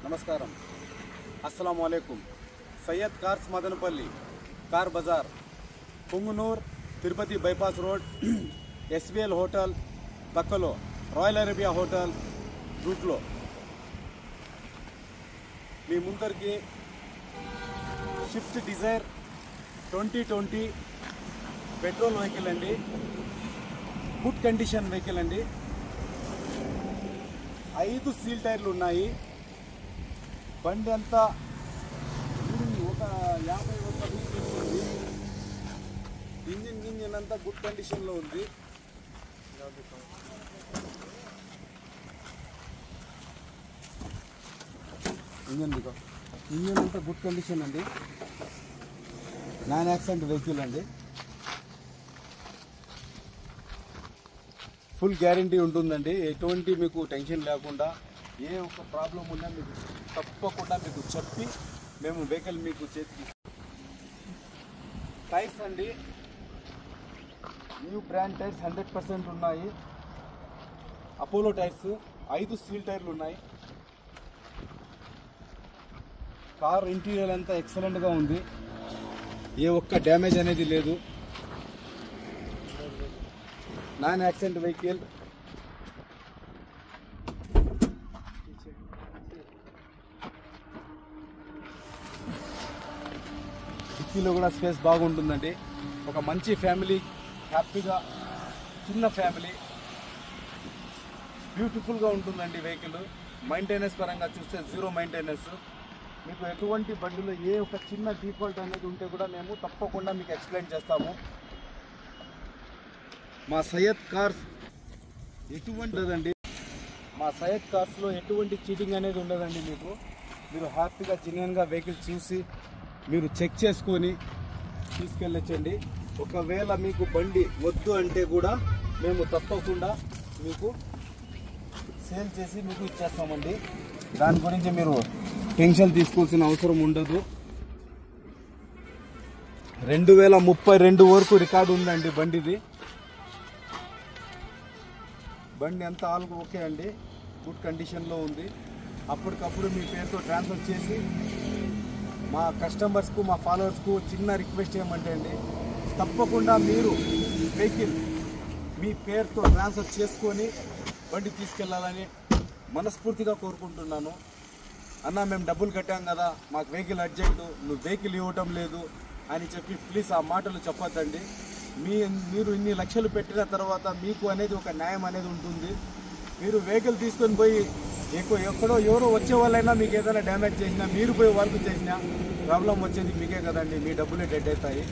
నమస్కారం. అస్సలాము అలైకుం. Syed cars Madanapalle car Bazaar, Punganur, Tirupati bypass road, SVL hotel పక్కలో, రాయల్ అరేబియా హోటల్ రూట్లో మీ ముందరికి స్విఫ్ట్ డిజైర్ 2020 పెట్రోల్ వెహికల్ అండి. గుడ్ కండిషన్ వెహికల్ అండి. 5 సీల్ టైర్లు ఉన్నాయి. బండి అంతా ఒక 51 ఉంది. ఇంజిన్ అంతా గుడ్ కండిషన్లో ఉంది. ఇంజిన్ అంతా గుడ్ కండిషన్ అండి. నాన్ యాక్సిడెంట్ వెహికల్ అండి. ఫుల్ గ్యారంటీ ఉంటుందండి. ఎటువంటి మీకు టెన్షన్ లేకుండా, ఏ ఒక్క ప్రాబ్లం ఉన్నా మీకు తప్పకుండా మీకు చెప్పి మేము వెహికల్ మీకు చేతికి. టైర్స్ అండి, న్యూ బ్రాండ్ టైర్స్ 100% ఉన్నాయి. అపోలో టైర్స్ 5 సీల్ టైర్లు ఉన్నాయి. కార్ ఇంటీరియర్ అంతా ఎక్సలెంట్గా ఉంది. ఏ ఒక్క డ్యామేజ్ అనేది లేదు. Non accident vehicle. డిక్కీలో కూడా స్పేస్ బాగుంటుందండి. ఒక మంచి ఫ్యామిలీ, హ్యాపీగా చిన్న ఫ్యామిలీ, బ్యూటిఫుల్గా ఉంటుందండి వెహికల్. మెయింటెనెన్స్ పరంగా చూస్తే 0 మెయింటెనెన్స్. మీకు ఎటువంటి బండిలో ఏ ఒక చిన్న డిఫాల్ట్ అనేది ఉంటే కూడా మేము తప్పకుండా మీకు ఎక్స్ప్లెయిన్ చేస్తాము. మా సయ్యద్ కార్స్ ఎటువంటి ఉండదండి. మా సయ్యద్ కార్స్లో ఎటువంటి చీటింగ్ అనేది ఉండదండి. మీరు హ్యాపీగా జెన్యూన్గా వెహికల్ చూసి మీరు చెక్ చేసుకొని తీసుకెళ్ళొచ్చండి. ఒకవేళ మీకు బండి వద్దు అంటే కూడా మేము తప్పకుండా మీకు సేల్ చేసి మీకు ఇచ్చేస్తామండి. దాని గురించి మీరు టెన్షన్ తీసుకోవాల్సిన అవసరం ఉండదు. 2032 వరకు రికార్డు ఉందండి బండిది. బండి అంతా ఆల్ ఓకే అండి, గుడ్ కండిషన్లో ఉంది. అప్పటికప్పుడు మీ పేరుతో ట్రాన్స్ఫర్ చేసి మా కస్టమర్స్కు, మా ఫాలోవర్స్కు చిన్న రిక్వెస్ట్ ఏమంటే అండి, తప్పకుండా మీరు వెహికల్ మీ పేరుతో ట్రాన్స్ఫర్ చేసుకొని బండి తీసుకెళ్లాలని మనస్ఫూర్తిగా కోరుకుంటున్నాను. అన్న, మేము డబ్బులు కట్టాం కదా, మాకు వెహికల్ అర్జెంటు, నువ్వు వెహికల్ ఇవ్వటం లేదు అని చెప్పి ప్లీజ్ ఆ మాటలు చెప్పొద్దండి. మీరు ఇన్ని లక్షలు పెట్టిన తర్వాత మీకు అనేది ఒక న్యాయం అనేది ఉంటుంది. మీరు వెహికల్ తీసుకొని పోయి ఎక్కడో ఎవరో వచ్చే వాళ్ళైనా మీకు ఏదైనా డ్యామేజ్ చేసినా, మీరు పోయి వర్క్ చేసినా ప్రాబ్లం వచ్చేది మీకే కదండి. మీ డబ్బులే డెడ్ అవుతాయి.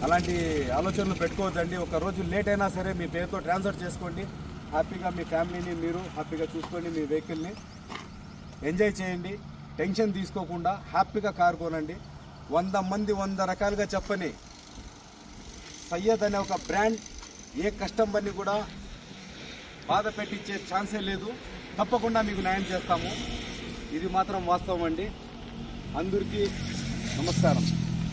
అలాంటి ఆలోచనలు పెట్టుకోవద్దండి. ఒక రోజు లేట్ అయినా సరే మీ పేరుతో ట్రాన్స్ఫర్ చేసుకోండి. హ్యాపీగా మీ ఫ్యామిలీని మీరు హ్యాపీగా చూసుకోండి. మీ వెహికల్ని ఎంజాయ్ చేయండి. టెన్షన్ తీసుకోకుండా హ్యాపీగా కారు కొనండి. 100 మంది 100 రకాలుగా చెప్పని సయ్యద్ అనే ఒక బ్రాండ్ ఏ కస్టమర్ని కూడా బాధ పెట్టించే ఛాన్సే లేదు. తప్పకుండా మీకు న్యాయం చేస్తాము. ఇది మాత్రం వాస్తవం అండి. అందరికీ నమస్కారం.